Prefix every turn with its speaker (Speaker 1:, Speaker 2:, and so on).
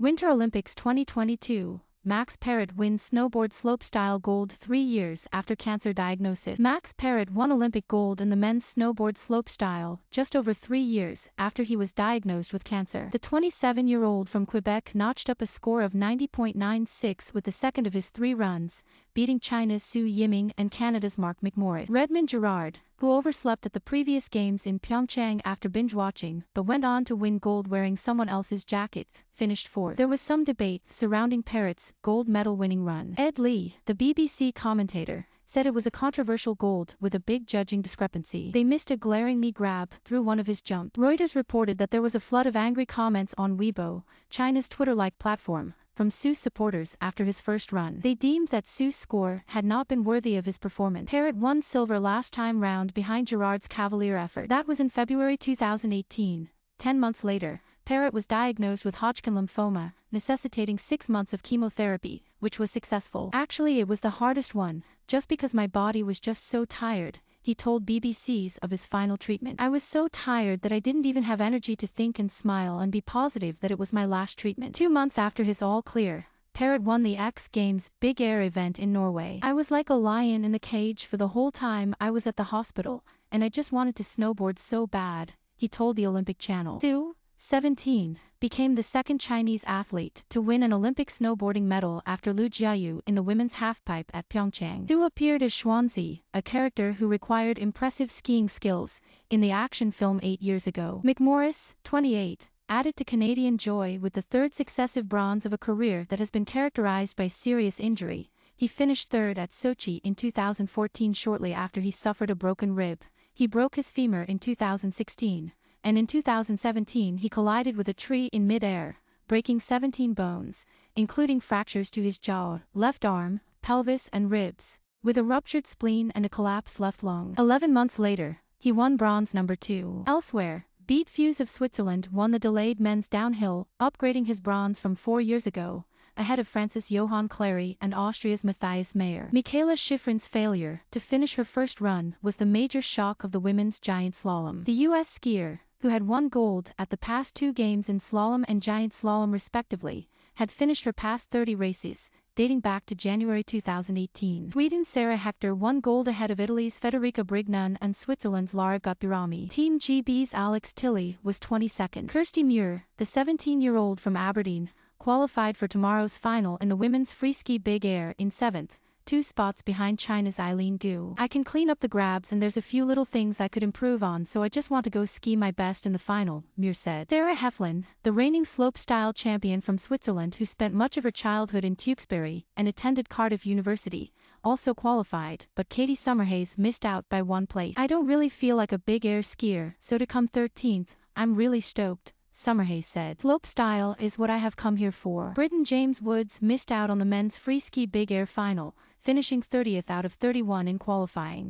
Speaker 1: Winter Olympics 2022. Max Parrot wins snowboard slopestyle gold 3 years after cancer diagnosis. Max Parrot won Olympic gold in the men's snowboard slopestyle just over 3 years after he was diagnosed with cancer. The 27-year-old from Quebec notched up a score of 90.96 with the second of his 3 runs, beating China's Su Yiming and Canada's Mark McMorris. Gerard, who overslept at the previous games in Pyeongchang after binge-watching, but went on to win gold wearing someone else's jacket, finished fourth. There was some debate surrounding Parrot's gold medal-winning run. Ed Lee, the BBC commentator, said it was a controversial gold with a big judging discrepancy. They missed a glaring knee grab through one of his jumps. Reuters reported that there was a flood of angry comments on Weibo, China's Twitter-like platform, from Su's supporters after his first run. They deemed that Su's score had not been worthy of his performance. Parrot won silver last time round behind Gerard's cavalier effort. That was in February 2018. 10 months later, Parrot was diagnosed with Hodgkin lymphoma, necessitating 6 months of chemotherapy, which was successful. Actually, it was the hardest one, just because my body was just so tired, he told BBC's of his final treatment. I was so tired that I didn't even have energy to think and smile and be positive that it was my last treatment. 2 months after his all clear, Parrot won the X Games Big Air event in Norway. I was like a lion in the cage for the whole time I was at the hospital, and I just wanted to snowboard so bad, he told the Olympic Channel. Su, 17, became the second Chinese athlete to win an Olympic snowboarding medal after Liu Jiayu in the women's halfpipe at Pyeongchang. Su appeared as Xuanzi, a character who required impressive skiing skills, in the action film 8 years ago. McMorris, 28, added to Canadian joy with the third successive bronze of a career that has been characterized by serious injury. He finished third at Sochi in 2014 shortly after he suffered a broken rib. He broke his femur in 2016. And in 2017 he collided with a tree in mid-air, breaking 17 bones, including fractures to his jaw, left arm, pelvis and ribs, with a ruptured spleen and a collapsed left lung. 11 months later, he won bronze number 2. Elsewhere, Beat Fuse of Switzerland won the delayed men's downhill, upgrading his bronze from 4 years ago, ahead of Francis Johann Clary and Austria's Matthias Mayer. Michaela Schifrin's failure to finish her first run was the major shock of the women's giant slalom. The U.S. skier, who had won gold at the past 2 games in slalom and giant slalom respectively, had finished her past 30 races, dating back to January 2018. Sweden's Sarah Hector won gold ahead of Italy's Federica Brignon and Switzerland's Lara Gutberami. Team GB's Alex Tilley was 22nd. Kirsty Muir, the 17-year-old from Aberdeen, qualified for tomorrow's final in the women's freeski Big Air in 7th, 2 spots behind China's Eileen Gu. I can clean up the grabs and there's a few little things I could improve on, so I just want to go ski my best in the final, Muir said. Sarah Heflin, the reigning slopestyle champion from Switzerland who spent much of her childhood in Tewkesbury and attended Cardiff University, also qualified, but Katie Summerhays missed out by 1 place. I don't really feel like a big air skier, so to come 13th, I'm really stoked, Summerhays said. Slopestyle is what I have come here for. Briton James Woods missed out on the men's freeski Big Air final, finishing 30th out of 31 in qualifying.